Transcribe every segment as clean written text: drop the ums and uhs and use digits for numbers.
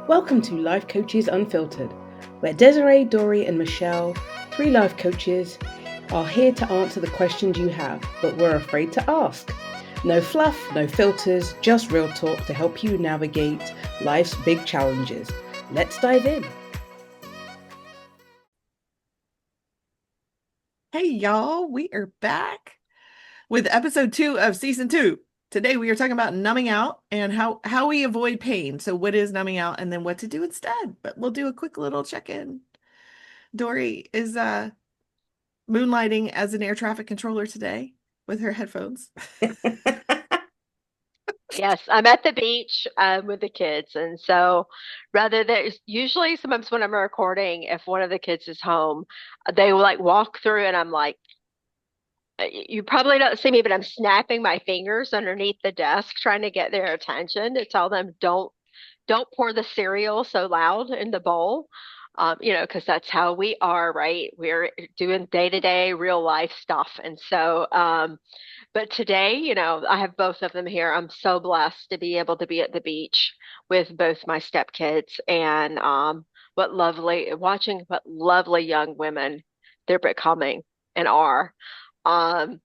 Welcome to Life Coaches Unfiltered, where Desiree, Dory, and Michelle, three life coaches, are here to answer the questions you have, but we're afraid to ask. No fluff, no filters, just real talk to help you navigate life's big challenges. Let's dive in. Hey y'all, we are back with episode 2 of season 2. Today we are talking about numbing out and how we avoid pain. So what is numbing out and then what to do instead. But we'll do a quick little check-in. Dory is moonlighting as an air traffic controller today with her headphones. Yes, I'm at the beach with the kids, and so rather than usually sometimes when I'm recording, if one of the kids is home, they will like walk through, and I'm like, you probably don't see me, but I'm snapping my fingers underneath the desk trying to get their attention to tell them don't pour the cereal so loud in the bowl. Because that's how we are, right? We're doing day-to-day real life stuff. And so, but today, I have both of them here. I'm so blessed to be able to be at the beach with both my stepkids and watching what lovely young women they're becoming and are. Um,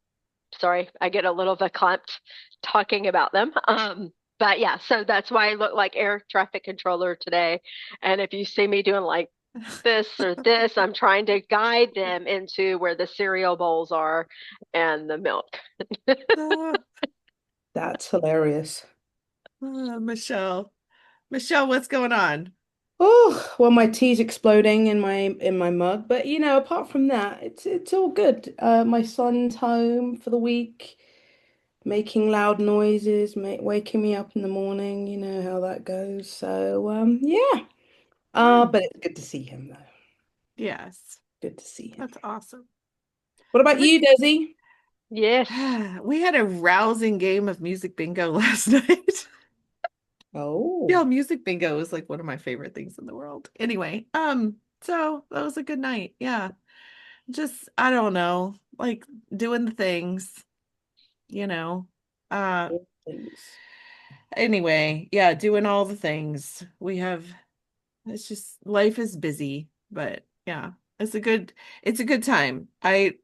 Sorry, I get a little verklempt talking about them. But yeah, so that's why I look like air traffic controller today. And if you see me doing like this or this, I'm trying to guide them into where the cereal bowls are and the milk. That's hilarious. Michelle. Michelle, what's going on? Oh, well, my tea's exploding in my mug, but apart from that, it's all good. My son's home for the week, making loud noises, waking me up in the morning. You know how that goes. So, yeah. Good. But it's good to see him though. Yes, Good to see him. that's awesome. What about We you, Desi? Yes. we had a rousing game of music bingo last night. Oh, Yeah, music bingo is like one of my favorite things in the world. Anyway, so that was a good night. Yeah. Just I don't know, like doing the things, you know. Uh all things. anyway, yeah, doing all the things. It's just life is busy, but yeah, it's a good time. I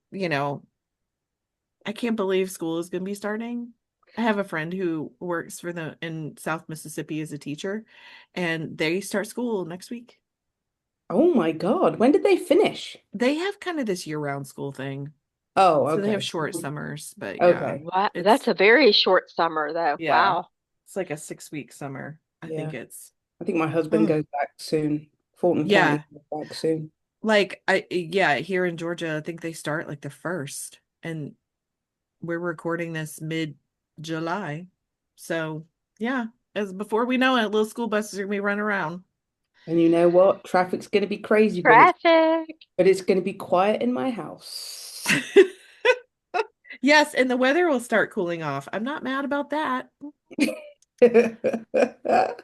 can't believe school is going to be starting. I have a friend who works for the in South Mississippi as a teacher, and they start school next week. Oh my God, when did they finish? They have kind of this year-round school thing. Oh, So they have okay. short summers, but yeah, Okay. What? That's it's a very short summer though. yeah, Wow. it's like a 6 week summer. I think Yeah. it's I think my husband oh goes back soon. Fulton County yeah, goes back soon. like here in Georgia, I think they start like the first, and we're recording this mid-July. So yeah, as before we know it, little school buses are gonna be running around. And you know what? Traffic's going to be crazy, but it's Traffic. but it's going to be quiet in my house. Yes, and the weather will start cooling off. I'm not mad about that.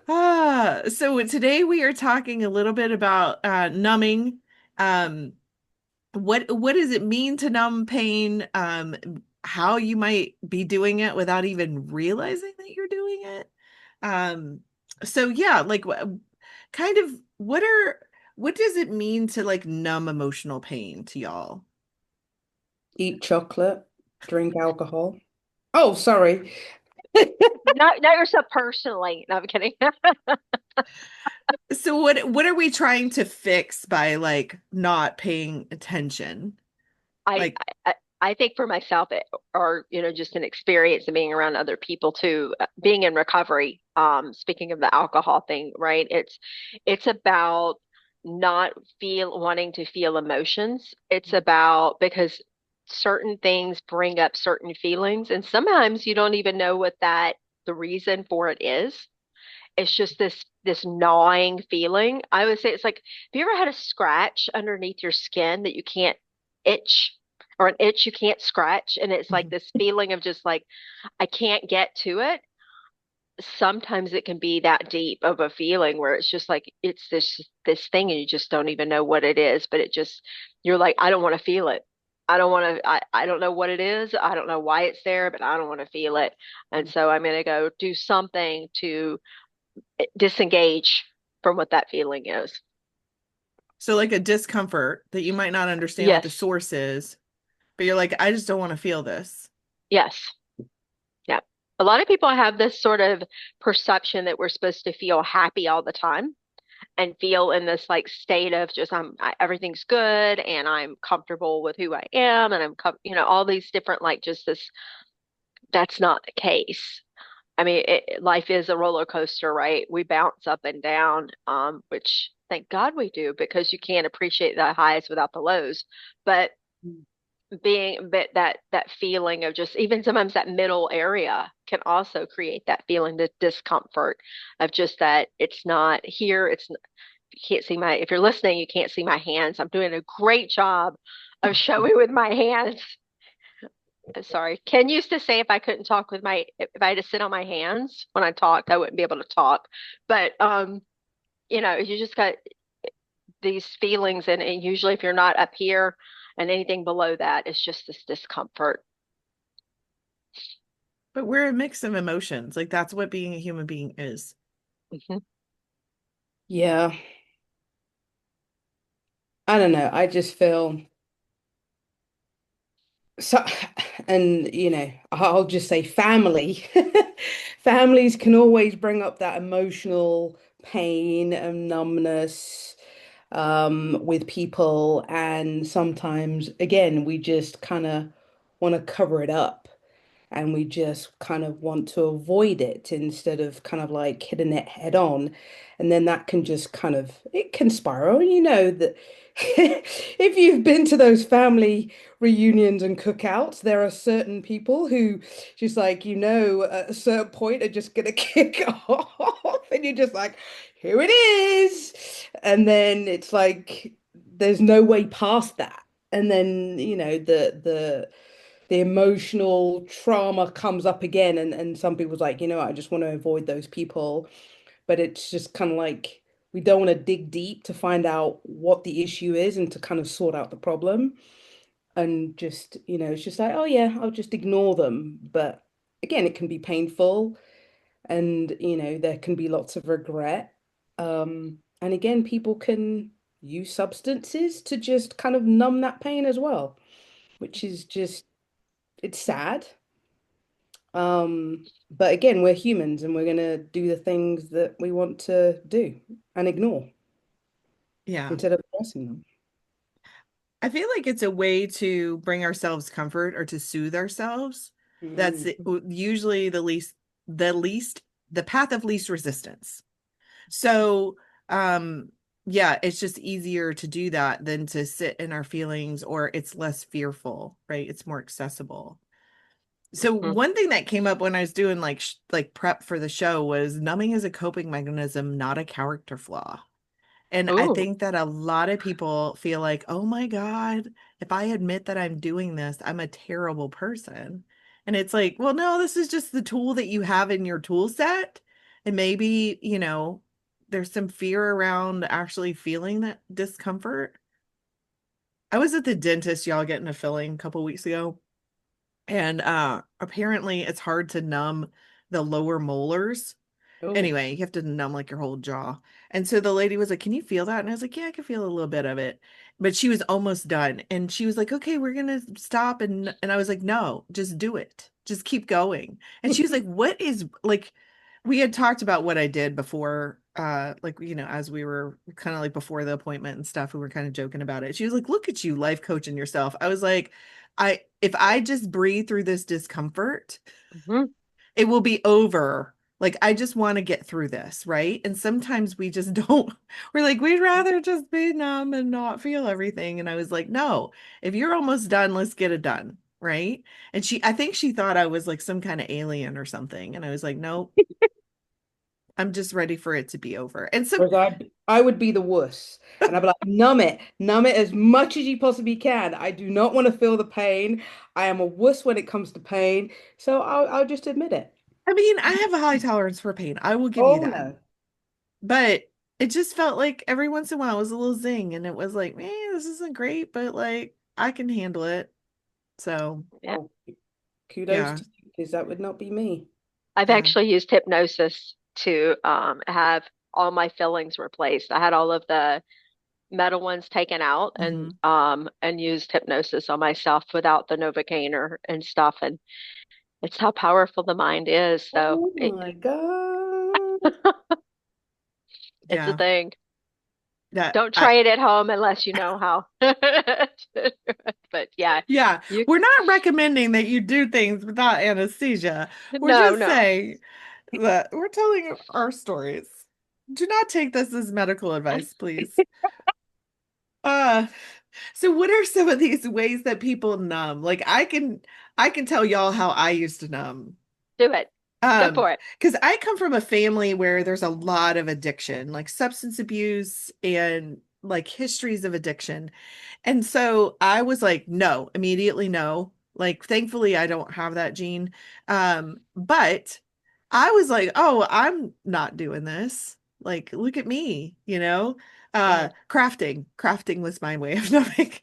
So today we are talking a little bit about numbing. Um, what does it mean to numb pain? How you might be doing it without even realizing that you're doing it. Um, so yeah, like kind of what does it mean to like numb emotional pain to y'all? Eat chocolate, drink alcohol. Oh, sorry. Not yourself personally. No, I'm kidding. So what are we trying to fix by like not paying attention? I, Like, I think for myself, or just an experience of being around other people too, being in recovery. Speaking of the alcohol thing, right? It's about not feel wanting to feel emotions. It's about because certain things bring up certain feelings, and sometimes you don't even know what the reason for it is. It's just this gnawing feeling. I would say it's like, have you ever had a scratch underneath your skin that you can't itch, or an itch you can't scratch? And it's like this feeling of just like, I can't get to it. Sometimes it can be that deep of a feeling where it's just like it's this thing and you just don't even know what it is, but it just you're like, I don't want to feel it. I don't know what it is. I don't know why it's there, but I don't want to feel it. And so I'm gonna go do something to disengage. from what that feeling is. So like a discomfort that you might not understand what the Yes. source is, but you're like, I just don't want to feel this. Yes. Yeah. A lot of people have this sort of perception that we're supposed to feel happy all the time and feel in this like state of just everything's good and I'm comfortable with who I am and all these different like just this that's not the case. I mean, life is a roller coaster, right? We bounce up and down, which thank God we do because you can't appreciate the highs without the lows. But but that feeling of just even sometimes that middle area can also create that feeling, the discomfort of just that it's not here. You can't see if you're listening, you can't see my hands. I'm doing a great job of showing with my hands. Sorry. Ken used to say if I couldn't talk if I had to sit on my hands when I talked, I wouldn't be able to talk. But you just got these feelings and usually if you're not up here and anything below that, it's just this discomfort. But we're a mix of emotions. Like that's what being a human being is. Hmm. Yeah. I don't know. I just feel so, and I'll just say family. Families can always bring up that emotional pain and numbness with people, and sometimes, again, we just kind of want to cover it up. And we just kind of want to avoid it instead of kind of like hitting it head on. And then that can just kind of, it can spiral. You know that if you've been to those family reunions and cookouts, there are certain people who just like, at a certain point are just gonna kick off. And you're just like, here it is. And then it's like, there's no way past that. And then, the emotional trauma comes up again, and some people's like, I just want to avoid those people. But it's just kind of like we don't want to dig deep to find out what the issue is and to kind of sort out the problem. And just, it's just like, oh yeah, I'll just ignore them. But again, it can be painful, and there can be lots of regret. And again, people can use substances to just kind of numb that pain as well, which is just, it's sad. But again, we're humans and we're gonna do the things that we want to do and ignore Yeah. instead of addressing them. I feel like it's a way to bring ourselves comfort or to soothe ourselves. That's Mm. usually the least, the path of least resistance. So, um, yeah, it's just easier to do that than to sit in our feelings, or it's less fearful, right? It's more accessible. So Hmm. one thing that came up when I was doing like prep for the show was numbing is a coping mechanism, not a character flaw. And I Ooh. think that a lot of people feel like, oh my God, if I admit that I'm doing this, I'm a terrible person. And it's like, well, no, this is just the tool that you have in your tool set. And maybe, there's some fear around actually feeling that discomfort. I was at the dentist, y'all, getting a filling a couple weeks ago. And apparently it's hard to numb the lower molars. Oh. Anyway, you have to numb like your whole jaw. And so the lady was like, "Can you feel that?" And I was like, "Yeah, I can feel a little bit of it." But she was almost done. And she was like, "Okay, we're gonna stop." And I was like, "No, just do it. Just keep going." And she was like, "What is like?" We had talked about what I did before, like, as we were kind of like before the appointment and stuff, we were kind of joking about it. She was like, "Look at you, life coaching yourself." I was like, if I just breathe through this discomfort, Hmm. it will be over. Like, I just want to get through this, right? And sometimes we just don't, we're like, we'd rather just be numb and not feel everything. And I was like, no, if you're almost done, let's get it done. Right. And I think she thought I was like some kind of alien or something. And I was like, no, I'm just ready for it to be over. And so, Whereas I would be the wuss, and I'd be like, numb it as much as you possibly can. I do not want to feel the pain. I am a wuss when it comes to pain, so I'll just admit it. I mean, I have a high tolerance for pain. I will give you Oh that. no. But it just felt like every once in a while it was a little zing. And it was like, man, this isn't great, but like I can handle it. So, Yeah. Well, kudos yeah. to you, because that would not be me. I've Yeah. actually used hypnosis to have all my fillings replaced. I had all of the metal ones taken out Hmm. and used hypnosis on myself without the Novocaine and stuff. And it's how powerful the mind is. So Oh my God. it's a Yeah. thing. That Don't I try it at home unless you know how. But yeah, Yeah, you we're not recommending that you do things without anesthesia. We're no, just no. saying that we're telling our stories. Do not take this as medical advice, please. Uh, so what are some of these ways that people numb? Like I can tell y'all how I used to numb. Do it. Go Um, for it. because I come from a family where there's a lot of addiction, like substance abuse and like histories of addiction. And so I was like, no, immediately no. Like, thankfully, I don't have that gene. But I was like, oh, I'm not doing this. Like, look at me, you know? Mhm. Crafting was my way of knowing.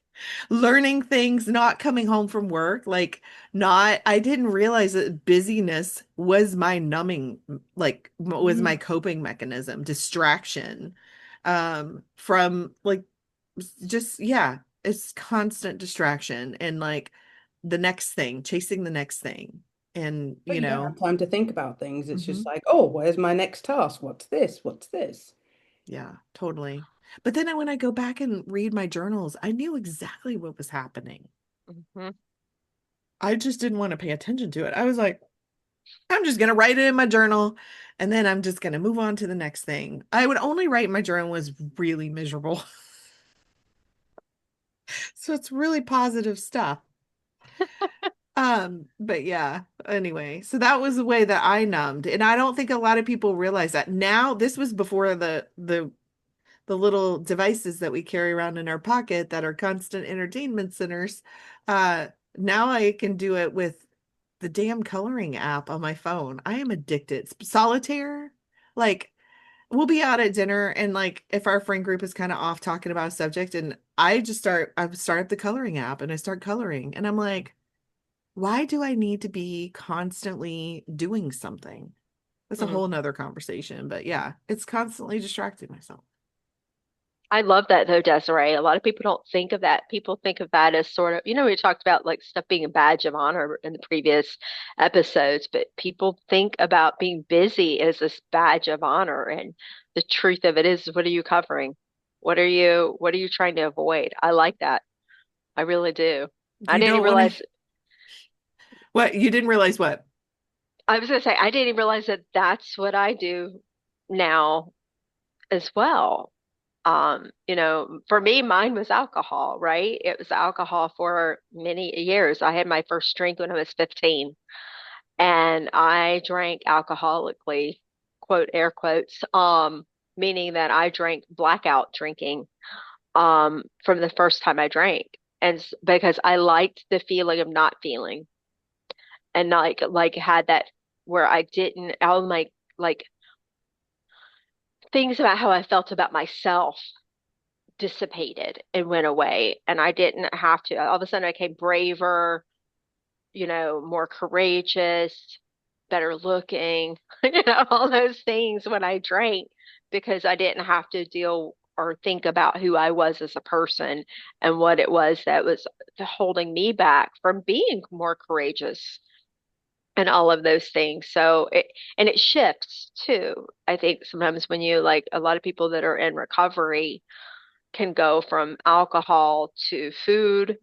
Learning things, not coming home from work, like not, I didn't realize that busyness was my numbing, like was my Mm. coping mechanism, distraction, from like just yeah, it's constant distraction and like the next thing, chasing the next thing. And But you you don't know, have time to think about things. It's hmm just like, oh, where's my next task? What's this? What's this? yeah, totally. But then when I go back and read my journals, I knew exactly what was happening. Mhm. I just didn't want to pay attention to it. I was like, I'm just gonna write it in my journal and then I'm just gonna move on to the next thing. I would only write in my journal was really miserable. So it's really positive stuff. But yeah, anyway, so that was the way that I numbed. And I don't think a lot of people realize that. Now, this was before the little devices that we carry around in our pocket that are constant entertainment centers. Uh, Now I can do it with the damn coloring app on my phone. I am addicted. Solitaire, like we'll be out at dinner and like if our friend group is kind of off talking about a subject and I start up the coloring app and I start coloring and I'm like, why do I need to be constantly doing something? That's a Mhm. whole nother conversation, but yeah, it's constantly distracting myself. I love that though, Desiree. A lot of people don't think of that. People think of that as sort of, we talked about like stuff being a badge of honor in the previous episodes, but people think about being busy as this badge of honor. And the truth of it is, what are you covering? What are you trying to avoid? I like that. I really do. I You didn't even don't want to, realize, what, you didn't realize what? I was going to say, I didn't even realize that that's what I do now as well. For me, mine was alcohol, right? It was alcohol for many years. I had my first drink when I was 15, and I drank alcoholically, quote, air quotes, meaning that I drank blackout drinking, from the first time I drank. And because I liked the feeling of not feeling and not like had that where I didn't, all my like things about how I felt about myself dissipated and went away. And I didn't have to, all of a sudden I became braver, more courageous, better looking, all those things when I drank because I didn't have to deal or think about who I was as a person and what it was that was holding me back from being more courageous and all of those things. And it shifts too. I think sometimes when you like a lot of people that are in recovery, can go from alcohol to food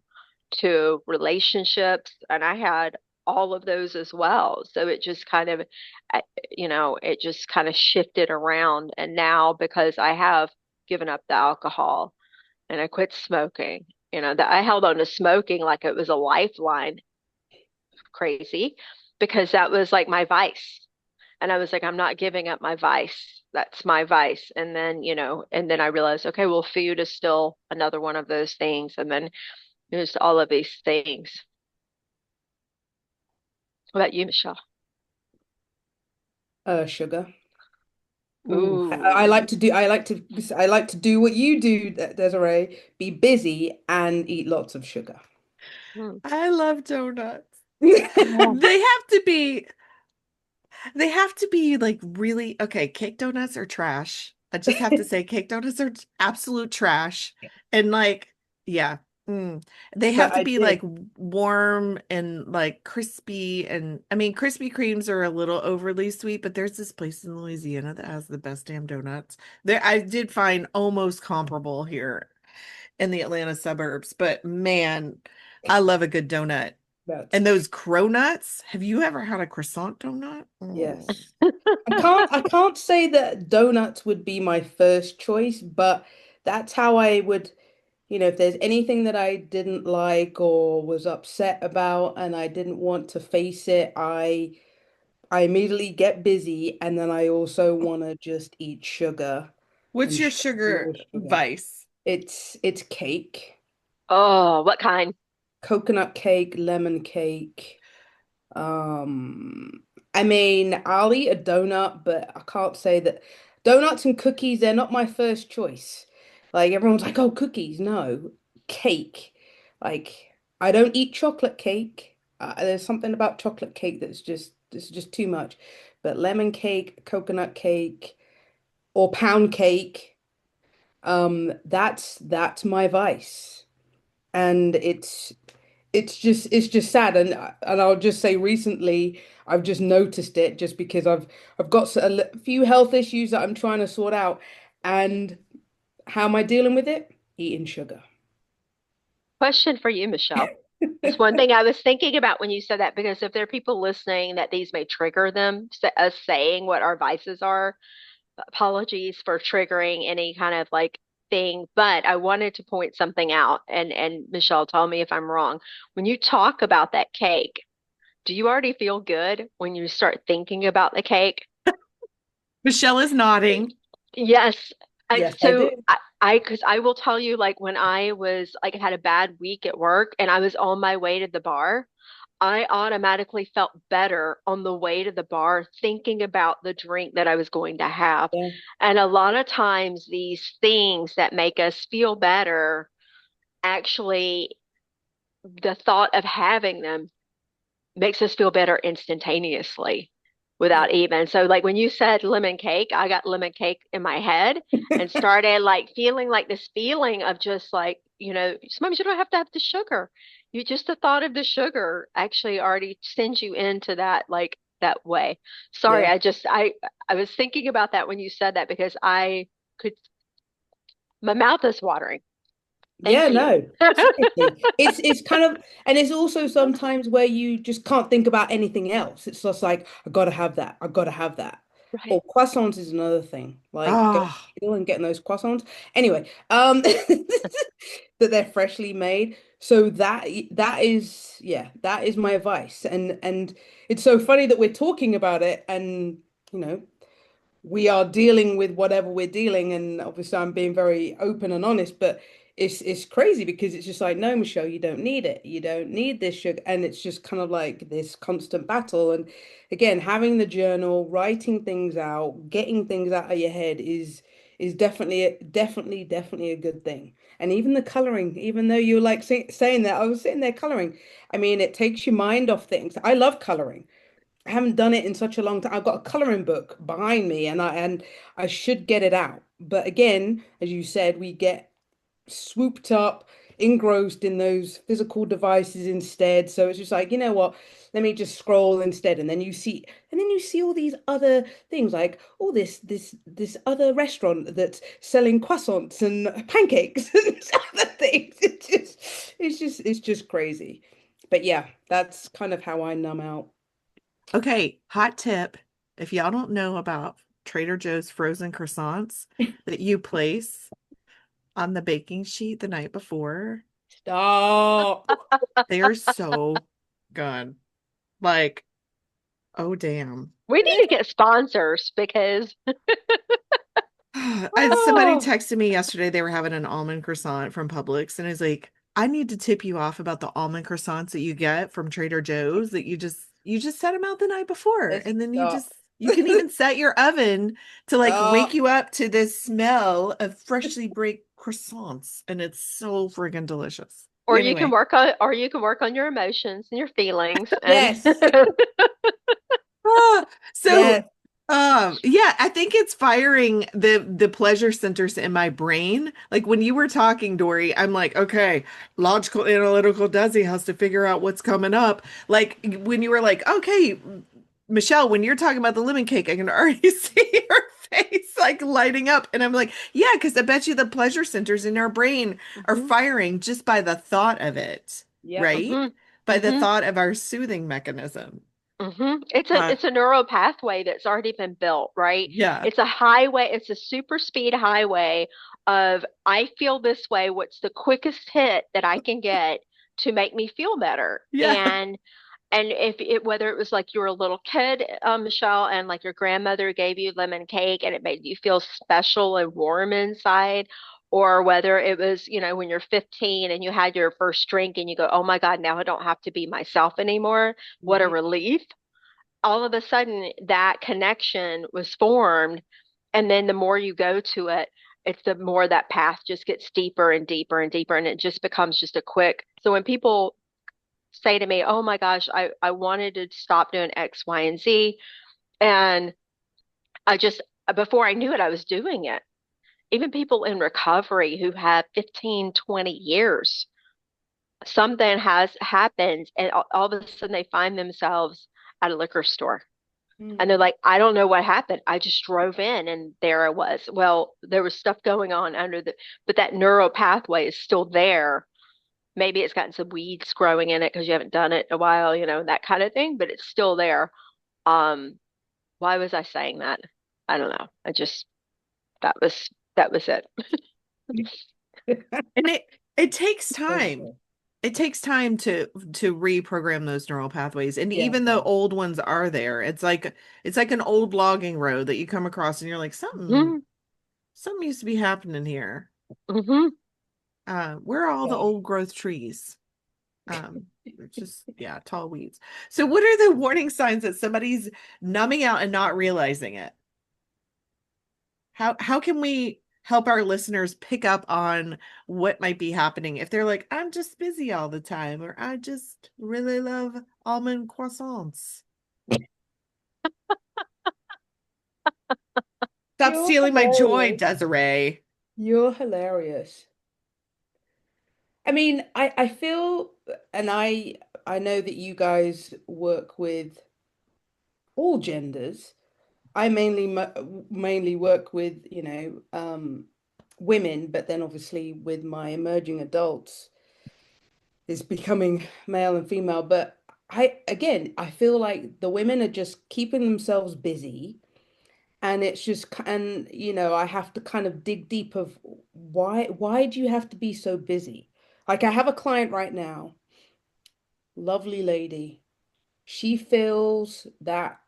to relationships. And I had all of those as well. So it just kind of, it just kind of shifted around. And now because I have given up the alcohol and I quit smoking, that I held on to smoking like it was a lifeline, crazy, because that was like my vice. And I was like, I'm not giving up my vice. That's my vice. And then I realized, okay, well, food is still another one of those things. And then there's all of these things. What about you, Michelle? Sugar. Ooh, Ooh. I like to do what you do, Desiree. Be busy and eat lots of sugar. Hmm. I love donuts. Oh, They have to be, they have to be like really, okay, cake donuts are trash. I just have to say, cake donuts are absolute trash. And like, yeah, mm, they have But to I be like did. warm and like crispy. And I mean, Krispy Kremes are a little overly sweet, but there's this place in Louisiana that has the best damn donuts. There, I did find almost comparable here in the Atlanta suburbs, but man, I love a good donut. That's And those cronuts, have you ever had a croissant donut? Mm. yes. I can't say that donuts would be my first choice, but that's how I would, if there's anything that I didn't like or was upset about and I didn't want to face it, I immediately get busy and then I also want to just eat sugar What's and your sugar, sugar sugar. vice? It's cake, Oh, what kind? coconut cake, lemon cake. Um, I mean, I'll eat a donut, but I can't say that donuts and cookies, they're not my first choice. Like everyone's like, oh, cookies. No, cake. Like I don't eat chocolate cake. There's something about chocolate cake that's just too much. But lemon cake, coconut cake, or pound cake, that's my vice. And it's just sad and I'll just say recently I've just noticed it just because I've got a few health issues that I'm trying to sort out and how am I dealing with it? Eating sugar. Question for you, Michelle. It's one thing I was thinking about when you said that, because if there are people listening that these may trigger them, us saying what our vices are, apologies for triggering any kind of like thing, but I wanted to point something out, and Michelle, tell me if I'm wrong. When you talk about that cake, do you already feel good when you start thinking about the cake? Michelle is nodding. Yes. Yes, I do. Because I will tell you, like when I was like had a bad week at work and I was on my way to the bar, I automatically felt better on the way to the bar thinking about the drink that I was going to have. Yeah, And a lot of times, these things that make us feel better, actually, the thought of having them makes us feel better instantaneously yeah. without even. So, like when you said lemon cake, I got lemon cake in my head and started like feeling like this feeling of just like, sometimes you don't have to have the sugar. You just the thought of the sugar actually already sends you into that like that way. Sorry, Yeah. I was thinking about that when you said that because I could my mouth is watering. Yeah, Thank you. no. Seriously. It's kind of and it's also sometimes where you just can't think about anything else. It's just like, I gotta have that. I gotta have that. Right. Or croissants is another thing. Like going Oh, to Lidl and getting those croissants. Anyway, that they're freshly made. So that is yeah, that is my advice. And it's so funny that we're talking about it and you know we are dealing with whatever we're dealing, and obviously I'm being very open and honest, but it's crazy because it's just like, no, Michelle, you don't need it. You don't need this sugar. And it's just kind of like this constant battle. And again, having the journal, writing things out, getting things out of your head is definitely a good thing. And even the coloring, even though you're like saying that, I was sitting there coloring. I mean, it takes your mind off things. I love coloring. I haven't done it in such a long time. I've got a coloring book behind me and I should get it out. But again, as you said, we get swooped up, engrossed in those physical devices instead. So it's just like, you know what? Let me just scroll instead. And then you see all these other things like, oh, this other restaurant that's selling croissants and pancakes and other things. It's just crazy. But yeah, that's kind of how I numb out. okay. Hot tip. If y'all don't know about Trader Joe's frozen croissants that you place on the baking sheet the night before, Stop. they are so good. Like, oh, damn. We need to get sponsors because Somebody Oh, texted me yesterday. They were having an almond croissant from Publix, and I was like, I need to tip you off about the almond croissants that you get from Trader Joe's that you just set them out the night before, and then stop. you can even set your oven to like wake Stop. you up to this smell of freshly baked croissants, and it's so friggin' delicious. Anyway, or you can work on your emotions and your feelings and Yes. ah, so Yes. Yeah, I think it's firing the pleasure centers in my brain. Like when you were talking, Dory, I'm like, okay, logical analytical Desi has to figure out what's coming up. Like when you were like, okay, Michelle, when you're talking about the lemon cake, I can already see her face like lighting up. And I'm like, yeah, because I bet you the pleasure centers in our brain are Hmm. firing just by the thought of it, Yep. right? Hmm. By the Hmm. thought of our soothing mechanism. It's a Uh, it's a neural pathway that's already been built, right? yeah. It's a highway, it's a super speed highway of I feel this way, what's the quickest hit that I can get to make me feel better? Yeah. And if it whether it was like you were a little kid, Michelle, and like your grandmother gave you lemon cake and it made you feel special and warm inside, or whether it was, when you're 15 and you had your first drink and you go, oh my God, now I don't have to be myself anymore. What a Mhm. relief. All of a sudden that connection was formed. And then the more you go to it, it's the more that path just gets deeper and deeper and deeper. And it just becomes just a quick. So when people say to me, oh my gosh, I wanted to stop doing X, Y, and Z. And I just, before I knew it, I was doing it. Even people in recovery who have 15, 20 years, something has happened and all of a sudden they find themselves at a liquor store. And they're Mm. like, I don't know what happened. I just drove in and there I was. Well, there was stuff going on but that neural pathway is still there. Maybe it's gotten some weeds growing in it because you haven't done it in a while, that kind of thing, but it's still there. Um, why was I saying that? I don't know. That was it. And it takes time. Okay. It takes time to reprogram those neural pathways. And Yeah, it even though does. old ones are there, it's like an old logging road that you come across and you're like, something Hmm. something used to be happening here. Hmm. Where are all the Yeah. old growth trees? It's just, yeah, tall weeds. So what are the warning signs that somebody's numbing out and not realizing it? How can we help our listeners pick up on what might be happening if they're like, I'm just busy all the time, or I just really love almond croissants. Stop You're stealing my joy, hilarious. Desiree. You're hilarious. I mean, I feel, and I know that you guys work with all genders. I mainly work with, women, but then obviously with my emerging adults is becoming male and female. But I feel like the women are just keeping themselves busy, and it's just, and I have to kind of dig deep of why do you have to be so busy? Like I have a client right now, lovely lady. She feels that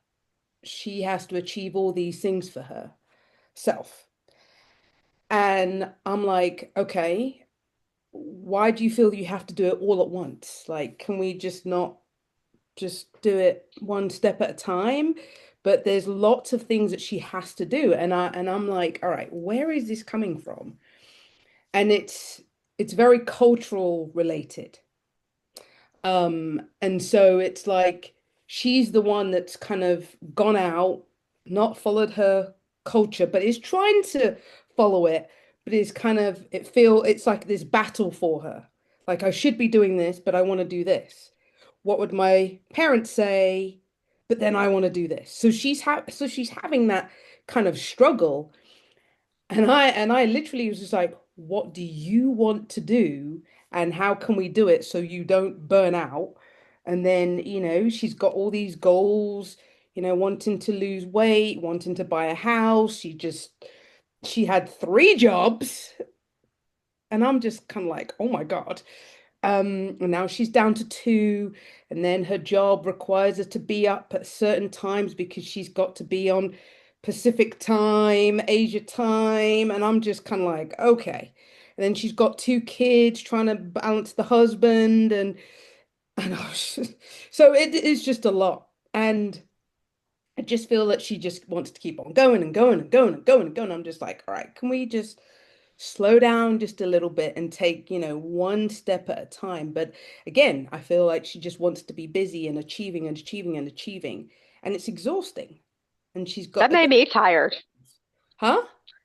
she has to achieve all these things for herself. And I'm like, okay, why do you feel you have to do it all at once? Like, can we just not just do it one step at a time? But there's lots of things that she has to do. And I'm like, all right, where is this coming from? And it's very cultural related. And so it's like she's the one that's kind of gone out, not followed her culture, but is trying to follow it, but is kind of it's like this battle for her. Like I should be doing this, but I want to do this. What would my parents say? But then I want to do this. So she's having that kind of struggle. And I literally was just like, what do you want to do? And how can we do it so you don't burn out? And then, she's got all these goals, wanting to lose weight, wanting to buy a house. She had 3 jobs. And I'm just kind of like, oh my God. And now she's down to 2, and then her job requires her to be up at certain times because she's got to be on Pacific time, Asia time, and I'm just kind of like, okay. And then she's got 2 kids trying to balance the husband, and so it is just a lot. And I just feel that she just wants to keep on going and going and going and going and going. I'm just like, all right, can we just slow down just a little bit and take, one step at a time? But again, I feel like she just wants to be busy and achieving and achieving and achieving, and it's exhausting. and she's That got made me tired. huh?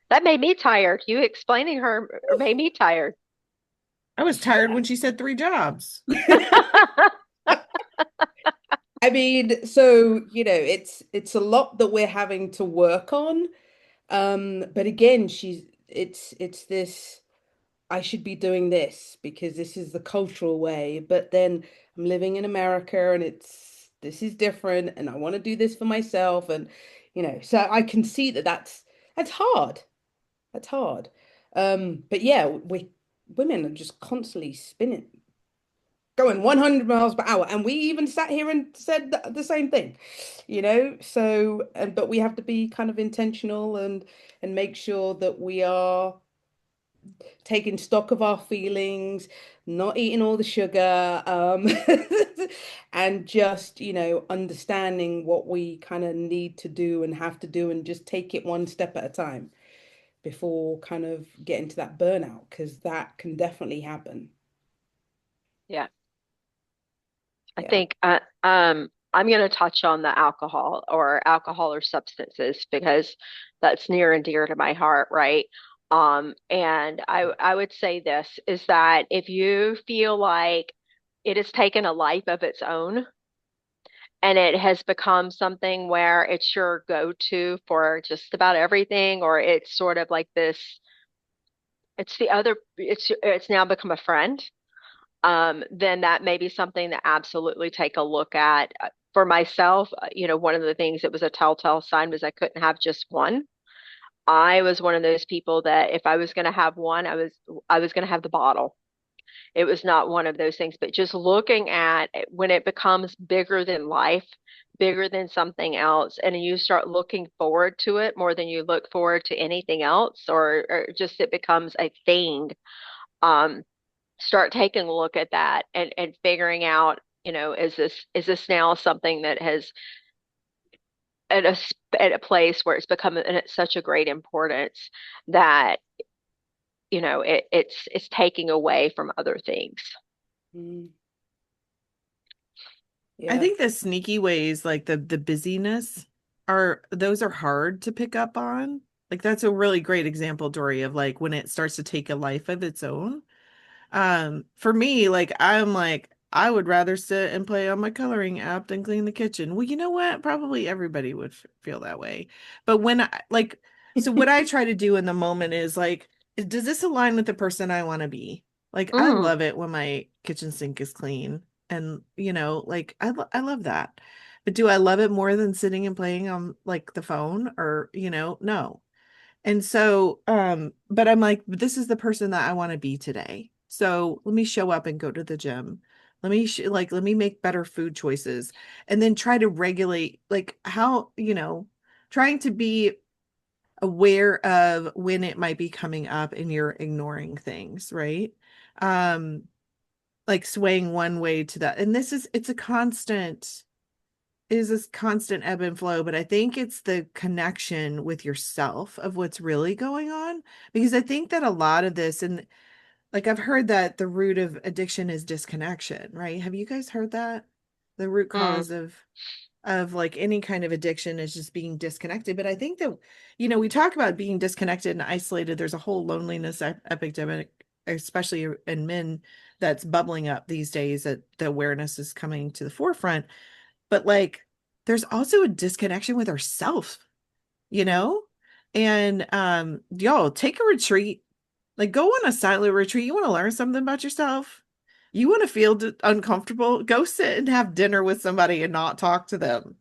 That made me tired. You explaining her made me tired. I was tired when she said 3 jobs. I mean, so it's a lot that we're having to work on. But again, it's this I should be doing this because this is the cultural way, but then I'm living in America and this is different and I want to do this for myself and so I can see that that's hard. That's hard. But yeah, we women are just constantly spinning, going 100 miles per hour, and we even sat here and said the same thing, so but we have to be kind of intentional and make sure that we are taking stock of our feelings, not eating all the sugar, and just, understanding what we kind of need to do and have to do and just take it one step at a time before kind of getting to that burnout, because that can definitely happen. Yeah. I Yeah. think I'm going to touch on the alcohol or substances because that's near and dear to my heart, right? And I would say this is that if you feel like it has taken a life of its own and it has become something where it's your go-to for just about everything, or it's sort of like this, it's now become a friend, then that may be something to absolutely take a look at. For myself, one of the things that was a telltale sign was I couldn't have just one. I was one of those people that if I was going to have one, I was going to have the bottle. It was not one of those things, but just looking at when it becomes bigger than life, bigger than something else, and you start looking forward to it more than you look forward to anything else, or just it becomes a thing. Um, Start taking a look at that and figuring out, is this now something that has at a place where it's become at such a great importance that it's taking away from other things. Mm, I yeah. think the sneaky ways, like the busyness, are those are hard to pick up on. Like that's a really great example, Dory, of like when it starts to take a life of its own. For me, like I'm like I would rather sit and play on my coloring app than clean the kitchen. Well, you know what? Probably everybody would feel that way. But when I like, so what I try to do in the moment is like, does this align with the person I want to be? Like, I Mm, love it when my kitchen sink is clean, and like I love that. But do I love it more than sitting and playing on like the phone or no. And so, but I'm like, this is the person that I want to be today. So let me show up and go to the gym. Let me make better food choices and then try to regulate like how, trying to be aware of when it might be coming up and you're ignoring things, right? Um, like swaying one way to that. And it's a constant is this constant ebb and flow, but I think it's the connection with yourself of what's really going on. Because I think that a lot of this, and like I've heard that the root of addiction is disconnection, right? Have you guys heard that? The root mm, cause of like any kind of addiction is just being disconnected. But I think that, we talk about being disconnected and isolated. There's a whole loneliness epidemic, especially in men, that's bubbling up these days that the awareness is coming to the forefront, but like there's also a disconnection with ourselves, you Mm, know? And y'all take a retreat, like go on a silent retreat. You want to learn something about yourself? You want to feel uncomfortable? Go sit and have dinner with somebody and not talk to them.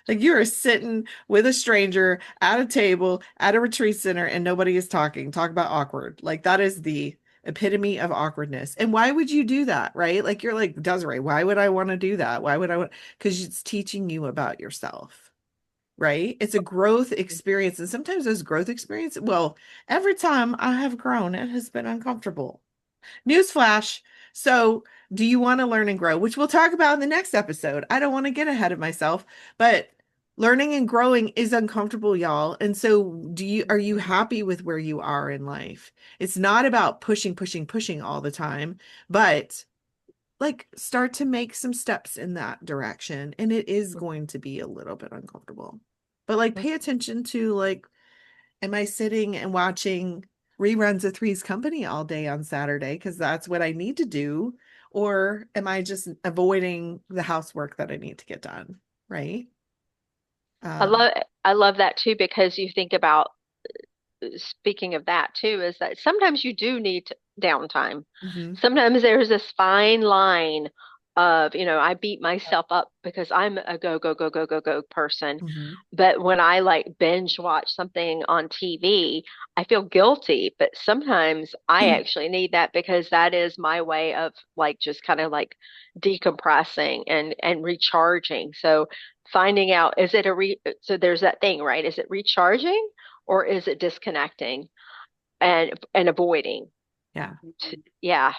Like you are sitting with a stranger at a table at a retreat center and nobody is talking. Talk about awkward. Like that is the epitome of awkwardness. And why would you do that, right? Like you're like, Desiree, why would I want to do that? Why would I want? Because it's teaching you about yourself, right? It's a growth experience. And sometimes those growth experiences, well, every time I have grown, it has been uncomfortable. Newsflash. So, do you want to learn and grow, which we'll talk about in the next episode? I don't want to get ahead of myself, but learning and growing is uncomfortable, y'all. And so, are you happy with where you are in life? It's not about pushing, pushing, pushing all the time, but like start to make some steps in that direction. And it is going to be a little bit uncomfortable. But like pay attention to like, am I sitting and watching reruns of Three's Company all day on Saturday because that's what I need to do? Or am I just avoiding the housework that I need to get done? Right. I Um, love I love that too because you think about speaking of that too, is that sometimes you do need downtime. mhm, Sometimes there's this fine line of, I beat myself up because I'm a go, go, go, go, go, go person. mhm, But when I like binge watch something on TV, I feel guilty. But sometimes I actually need that because that is my way of like just kind of like decompressing and recharging. So finding out, is it so there's that thing, right? Is it recharging? Or is it disconnecting and avoiding? yeah. Yeah,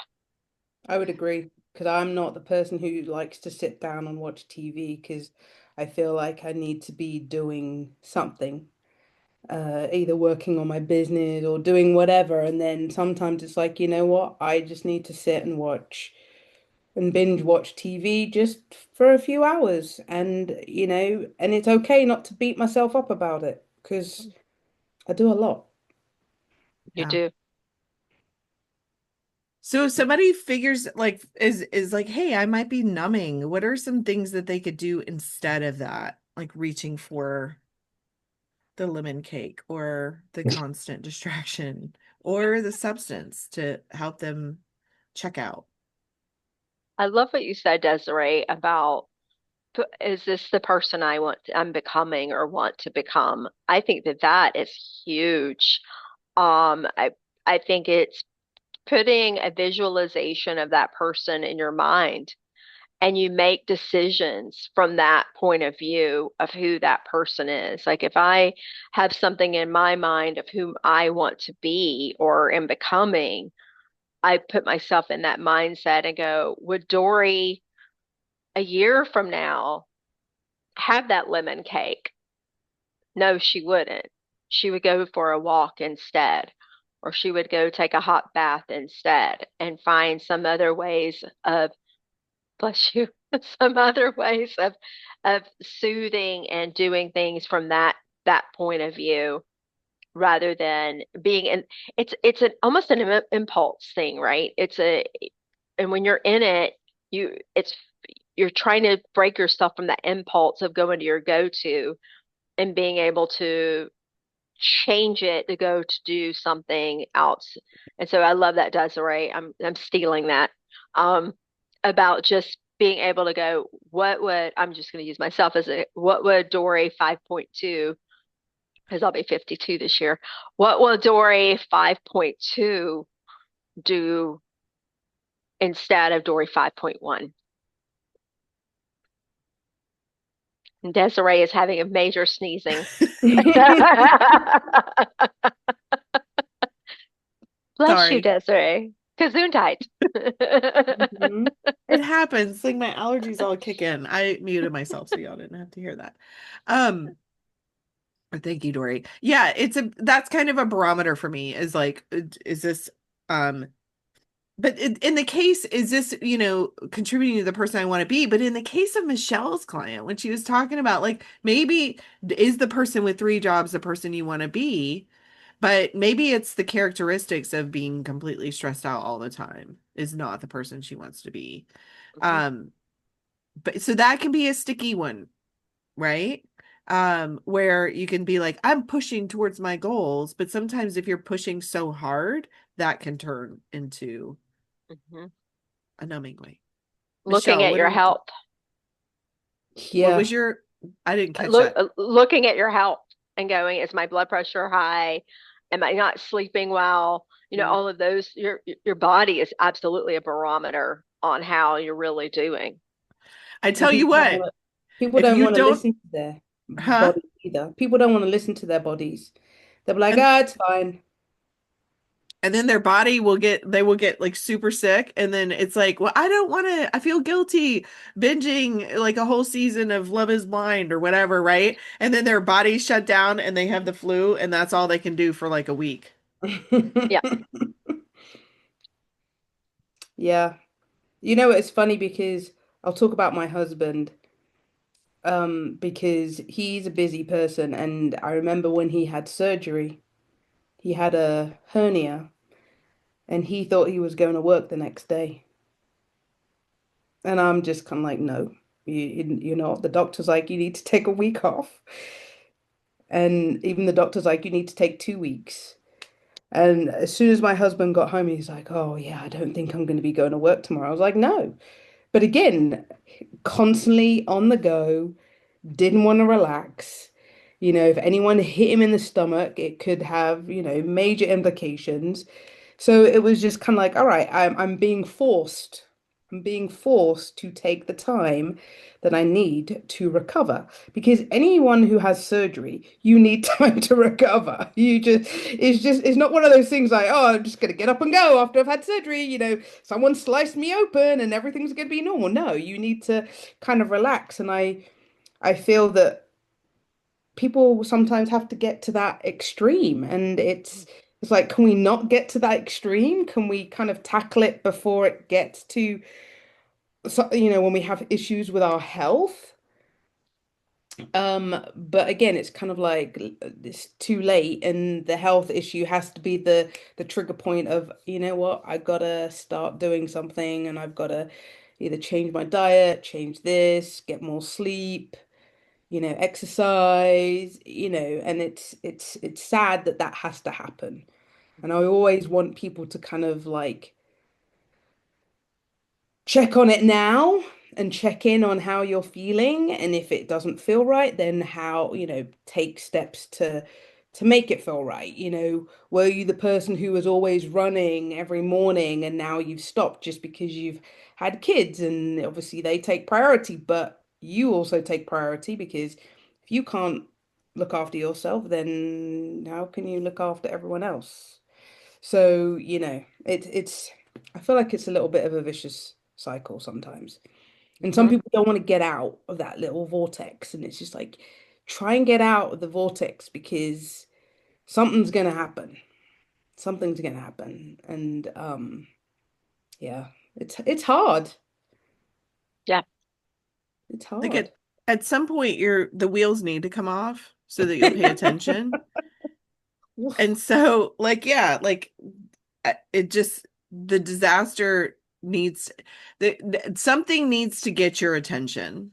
I would agree because I'm not the person who likes to sit down and watch TV because I feel like I need to be doing something, either working on my business or doing whatever. And then sometimes it's like, you know what? I just need to sit and watch and binge watch TV just for a few hours. And, and it's okay not to beat myself up about it because I do a lot. you Yeah. do. So if somebody figures like is like, hey, I might be numbing. What are some things that they could do instead of that? Like reaching for the lemon cake or the constant distraction or the substance to help them check out. I love what you said, Desiree, about is this the person I'm becoming or want to become? I think that that is huge. Um, I I think it's putting a visualization of that person in your mind and you make decisions from that point of view of who that person is. Like if I have something in my mind of whom I want to be or am becoming, I put myself in that mindset and go, would Dory a year from now have that lemon cake? No, she wouldn't. She would go for a walk instead, or she would go take a hot bath instead and find some other ways of, bless you, some other ways of soothing and doing things from that point of view rather than being in it's an almost an impulse thing, right? And when you're in it, you're trying to break yourself from that impulse of going to your go-to and being able to change it to go to do something else. And so I love that, Desiree. I'm stealing that. Um, about just being able to go, I'm just going to use myself as what would Dory 5.2, because I'll be 52 this year. What will Dory 5.2 do instead of Dory 5.1? And Desiree is having a major sneezing. Bless you, Sorry. Desiree. Gesundheit. Mhm. It happens. Like my allergies all kick in. I muted myself so y'all didn't have to hear that. Um, thank you, Dory. Yeah, that's kind of a barometer for me is like, is this um but in the case, is this, contributing to the person I want to be? But in the case of Michelle's client, when she was talking about like maybe is the person with three jobs the person you want to be, but maybe it's the characteristics of being completely stressed out all the time is not the person she wants to be. Mhm, Um, but so that can be a sticky one, right? Where you can be like, I'm pushing towards my goals, but sometimes if you're pushing so hard, that can turn into mhm. a numbing way. Looking Michelle, at what are your you th health, what Yeah. was your I didn't catch that. looking at your health and going, is my blood pressure high? Am I not sleeping well? Mm. All of those, your body is absolutely a barometer on how you're really doing. I And tell you what, people if don't you want to don't, listen to their huh? body either. People don't want to listen to their bodies. They'll be like, And ah, it's fine. and then their body they will get like super sick and then it's like, well, I don't want to, I feel guilty binging like a whole season of Love is Blind or whatever, right? And then their body shut down and they have the flu and that's all they can do for like a week. Yeah. Yeah. It's funny because I'll talk about my husband. because he's a busy person, and I remember when he had surgery, he had a hernia, and he thought he was going to work the next day. And I'm just kind of like, no, you're not. The doctor's like, you need to take a week off. And even the doctor's like, you need to take 2 weeks. And as soon as my husband got home, he's like, oh, yeah, I don't think I'm going to be going to work tomorrow. I was like, no. But again, constantly on the go, didn't want to relax. If anyone hit him in the stomach, it could have, major implications. So it was just kind of like, all right, I'm being forced. I'm being forced to take the time that I need to recover. Because anyone who has surgery, you need time to recover. It's not one of those things like, oh, I'm just gonna get up and go after I've had surgery. Someone sliced me open and everything's gonna be normal. No, you need to kind of relax. And I feel that people sometimes have to get to that extreme, and it's like, can we not get to that extreme? Can we kind of tackle it before it gets to, so, when we have issues with our health? But again, it's kind of like it's too late, and the health issue has to be the trigger point of, you know what, I gotta start doing something, and I've gotta either change my diet, change this, get more sleep, exercise, and it's sad that that has to happen. And I always want people to kind of like check on it now and check in on how you're feeling. And if it doesn't feel right, then how, take steps to make it feel right. Were you the person who was always running every morning and now you've stopped just because you've had kids and obviously they take priority, but you also take priority because if you can't look after yourself, then how can you look after everyone else? So, it's I feel like it's a little bit of a vicious cycle sometimes. And some Hmm. people don't want to get out of that little vortex. And it's just like, try and get out of the vortex because something's gonna happen. Something's gonna happen. And yeah, it's hard. Yeah. It's Like hard. at some point the wheels need to come off so that you'll pay attention. And so like yeah, like it just the disaster needs something needs to get your attention.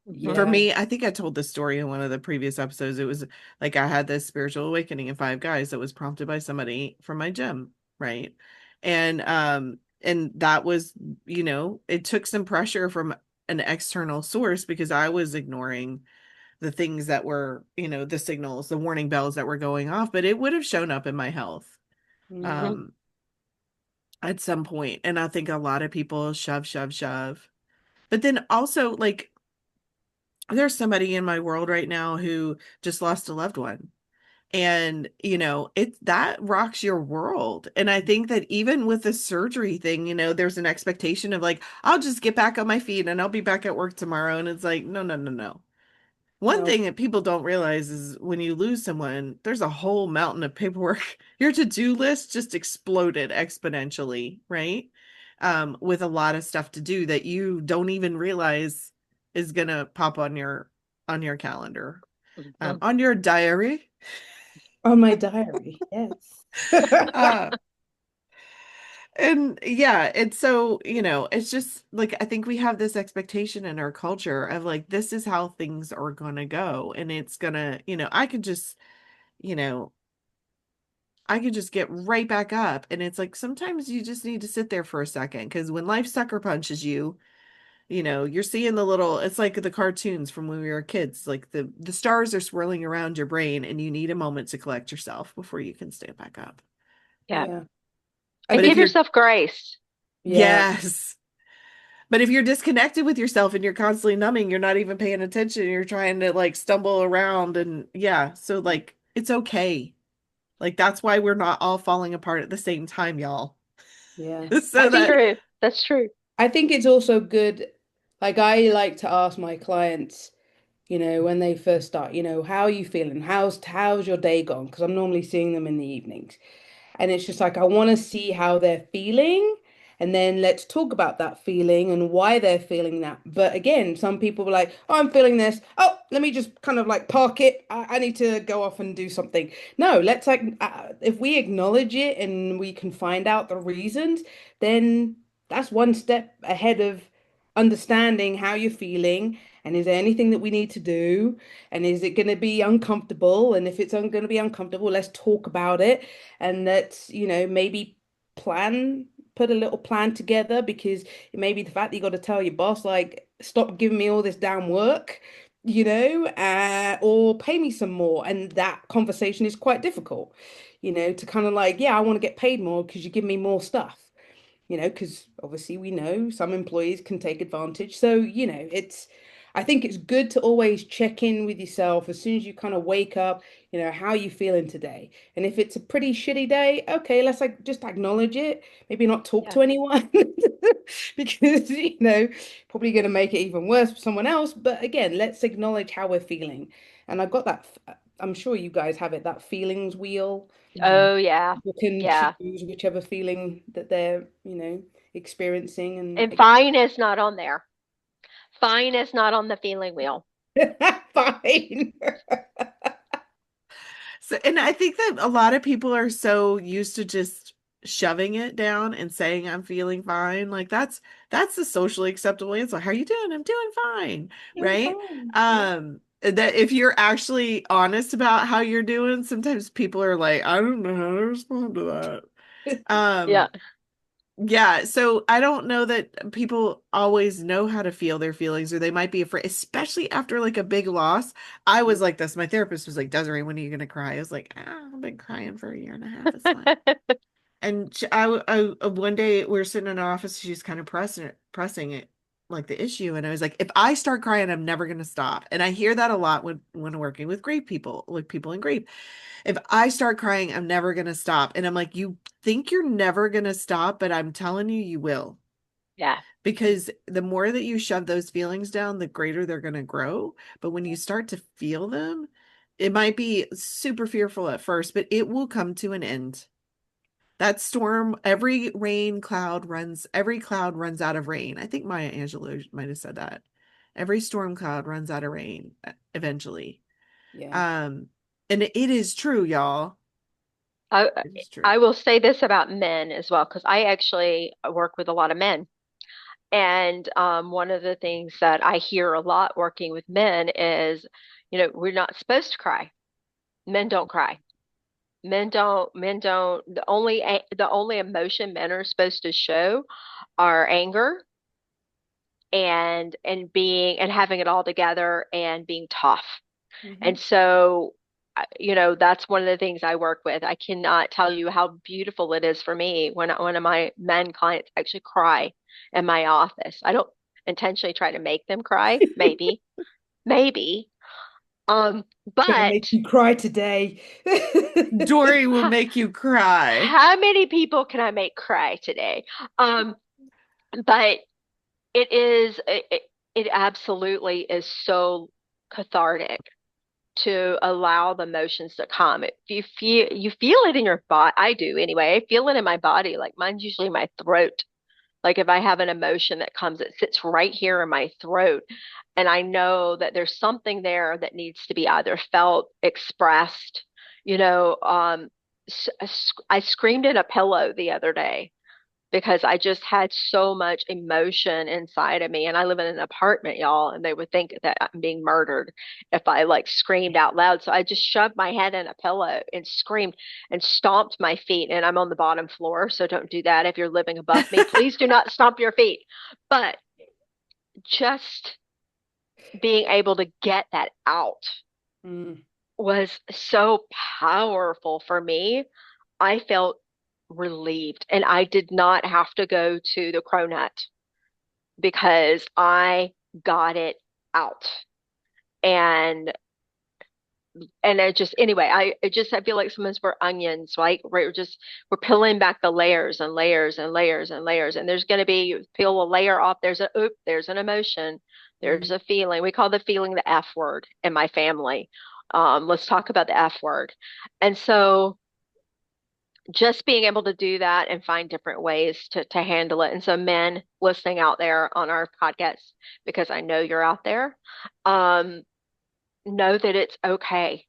For Hmm. Yeah. me, I think I told this story in one of the previous episodes. It was like I had this spiritual awakening in Five Guys that was prompted by somebody from my gym, right? And that was, it took some pressure from an external source because I was ignoring the things that were, the signals, the warning bells that were going off, but it would have shown up in my health Mm, Hmm. um at some point. And I think a lot of people shove, shove, shove. But then also like there's somebody in my world right now who just lost a loved one. And, it that rocks your world. And I think that even with the surgery thing, there's an expectation of like, I'll just get back on my feet and I'll be back at work tomorrow. And it's like, no, no, no, no. One no. thing that people don't realize is when you lose someone, there's a whole mountain of paperwork. Your to-do list just exploded exponentially, right? With a lot of stuff to do that you don't even realize is gonna pop on your calendar, Hmm. on your diary. On my diary, yes. Uh, and yeah, and so, it's just like I think we have this expectation in our culture of like this is how things are gonna go, and it's gonna, you know, I could just get right back up. And it's like sometimes you just need to sit there for a second because when life sucker punches you, you're seeing it's like the cartoons from when we were kids, like the stars are swirling around your brain and you need a moment to collect yourself before you can stand back up. Yeah. Yeah. I And But if give think, you're, yourself grace. yeah, yes, but if you're disconnected with yourself and you're constantly numbing, you're not even paying attention, you're trying to like stumble around and yeah, so like it's okay. Like that's why we're not all falling apart at the same time, y'all. yeah. I So That's think that true. That's true. I think it's also good. Like, I like to ask my clients, when they first start, how are you feeling? How's your day gone? Because I'm normally seeing them in the evenings. And it's just like I want to see how they're feeling. and then let's talk about that feeling and why they're feeling that. But again, some people were like, oh, I'm feeling this. Oh, let me just kind of like park it. I need to go off and do something. No, let's like, if we acknowledge it and we can find out the reasons, then that's one step ahead of understanding how you're feeling. And is there anything that we need to do? And is it going to be uncomfortable? And if it's going to be uncomfortable, let's talk about it. And let's, maybe plan, put a little plan together, because it may be the fact that you got to tell your boss, like, stop giving me all this damn work, or pay me some more. And that conversation is quite difficult, to kind of like, yeah, I want to get paid more because you give me more stuff, because obviously we know some employees can take advantage. So, I think it's good to always check in with yourself as soon as you kind of wake up, how are you feeling today? And if it's a pretty shitty day, okay, let's like just acknowledge it, maybe not talk Yeah. to anyone because, probably going to make it even worse for someone else. But again, let's acknowledge how we're feeling. And I've got that, I'm sure you guys have it, that feelings wheel. Oh, yeah. People can Yeah. choose whichever feeling that they're, experiencing. And And fine is not on there. Fine is not on the feeling wheel. fine. So, and I think that a lot of people are so used to just shoving it down and saying I'm feeling fine. Like that's the socially acceptable answer. How are you doing? I'm doing fine, Doing right? fine. Yeah. That if you're actually honest about how you're doing, sometimes people are like, I don't know how to respond to that. Yeah. Um, yeah, so I don't know that people always know how to feel their feelings, or they might be afraid, especially after like a big loss. I was like this. My therapist was like, Desiree, when are you gonna cry? I was like, I've been crying for a year and a half. It's fine. And one day we were sitting in our office. She's kind of pressing it, like the issue. And I was like, if I start crying, I'm never going to stop. And I hear that a lot when working with grief people, like people in grief. If I start crying, I'm never going to stop. And I'm like, you think you're never going to stop, but I'm telling you, you will. Yeah. Because the more that you shove those feelings down, the greater they're going to grow. But when you start to feel them, it might be super fearful at first, but it will come to an end. That storm, every cloud runs out of rain. I think Maya Angelou might have said that. Every storm cloud runs out of rain eventually. Yeah. Um, and it is true, y'all. I It is true. I will say this about men as well, because I actually work with a lot of men. And one of the things that I hear a lot working with men is, we're not supposed to cry. Men don't cry. Men don't, the only emotion men are supposed to show are anger and being and having it all together and being tough. Hmm. And so, that's one of the things I work with. I cannot tell you how beautiful it is for me when one of my men clients actually cry in my office. I don't intentionally try to make them cry, maybe. Um, Gonna make but you cry today. Dory will how, make you cry. how many people can I make cry today? Um, but it absolutely is so cathartic to allow the emotions to come. If you feel it in your body, I do anyway. I feel it in my body. Like mine's usually my throat. Like if I have an emotion that comes, it sits right here in my throat. And I know that there's something there that needs to be either felt, expressed. You know, I screamed in a pillow the other day because I just had so much emotion inside of me. And I live in an apartment, y'all, and they would think that I'm being murdered if I like screamed out loud. So I just shoved my head in a pillow and screamed and stomped my feet. And I'm on the bottom floor, so don't do that if you're living above me. Please do not stomp your feet. But just being able to get that out Mm, was so powerful for me. I felt relieved and I did not have to go to the cronut because I got it out. And it just anyway, I feel like sometimes we're onions, right? We're peeling back the layers and layers and layers and layers. And there's gonna be you peel a layer off, there's an emotion, there's mm. a feeling. We call the feeling the F word in my family. Let's talk about the F word. And so just being able to do that and find different ways to handle it. And so men listening out there on our podcast, because I know you're out there, um, know that it's okay.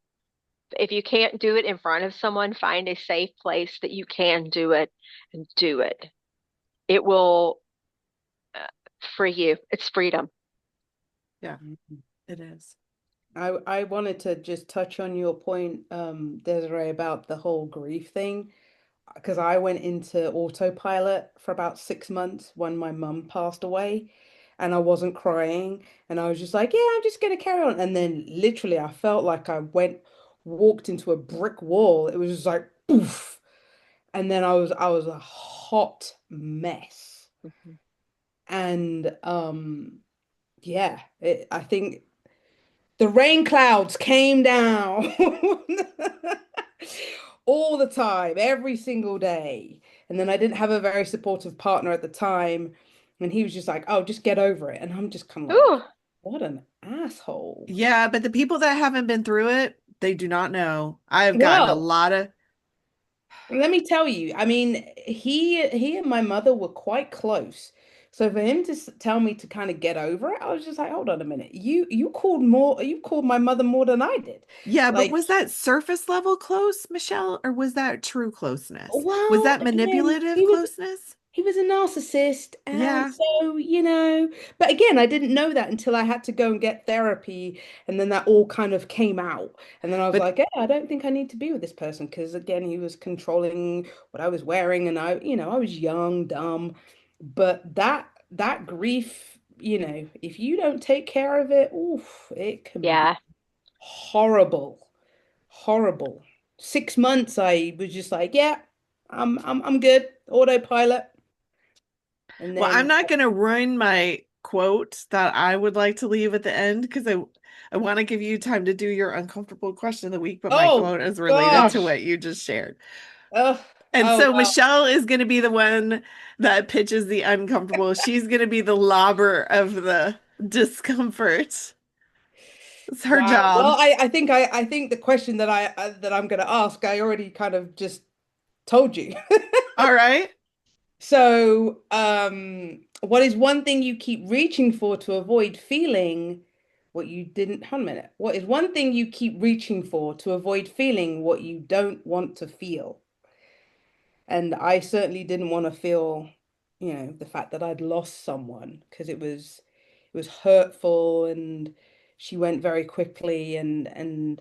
If you can't do it in front of someone, find a safe place that you can do it and do it. It will free you. It's freedom. Yeah, Mhm. it is. I wanted to just touch on your point, Desiree, about the whole grief thing, because I went into autopilot for about 6 months when my mum passed away, and I wasn't crying, and I was just like, yeah, I'm just gonna carry on. And then literally, I felt like walked into a brick wall. It was just like, poof. And then I was a hot mess. Mhm. And yeah, I think the rain clouds came down all the time, every single day. And then I didn't have a very supportive partner at the time. And he was just like, oh, just get over it. And I'm just kind of like, Ooh, what an asshole. Yeah, but the people that haven't been through it, they do not know. I have gotten a Well, lot of, let me tell you, I mean, he and my mother were quite close. So for him to tell me to kind of get over it, I was just like, hold on a minute. You called my mother more than I did. yeah, but Like, was that surface level close, Michelle, or was that true closeness? Was well, that again, manipulative closeness? he was a narcissist, and Yeah, so, but again, I didn't know that until I had to go and get therapy, and then that all kind of came out. And then I was but like, yeah, I don't think I need to be with this person because again, he was controlling what I was wearing, and I was young, dumb. But that grief, if you don't take care of it, oof, it can be yeah. horrible, horrible. 6 months, I was just like, yeah, I'm good, autopilot. And well, I'm then, not going to ruin my quote that I would like to leave at the end because I want to give you time to do your uncomfortable question of the week, but my oh quote is related to gosh, what you just shared. oh, And oh so well, Michelle is going to be the one that pitches the uncomfortable. She's going to be the lobber of the discomfort. It's her wow. Well, job. I think the question that I'm going to ask, I already kind of just told you. All right. So, what is one thing you keep reaching for to avoid feeling what you didn't? Hold a minute. What is one thing you keep reaching for to avoid feeling what you don't want to feel? And I certainly didn't want to feel, the fact that I'd lost someone because it was hurtful, and she went very quickly, and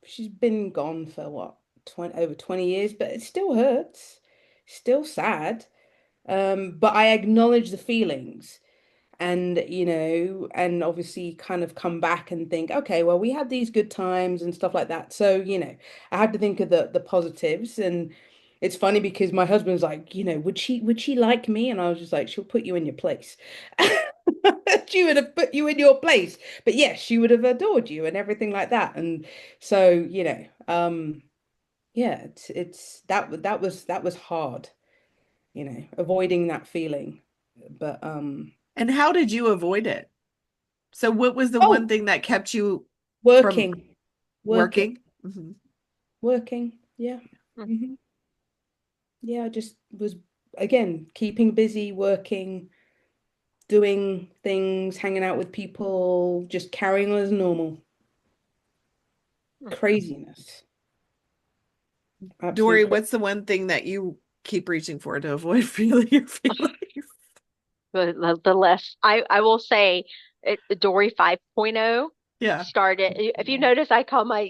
she's been gone for what, 20 over 20 years, but it still hurts. Still sad. But I acknowledge the feelings, and obviously kind of come back and think, okay, well, we had these good times and stuff like that. So, I had to think of the positives. And it's funny because my husband's like, would she like me? And I was just like, she'll put you in your place. She would have put you in your place. But yes, she would have adored you and everything like that. And so, yeah, it's that was hard, avoiding that feeling. But And how did you avoid it? So what was the one oh, thing that kept you from working, working, working? Mhm. working. Yeah. Mm. Hmm. Yeah, I just was, again, keeping busy, working, doing things, hanging out with people, just carrying on as normal. Mm. Craziness. Dory, Absolute crazy. what's the one thing that you keep reaching for to avoid feeling your feelings? The less I will say Dory 5.0 Yeah. started. If you notice, I call my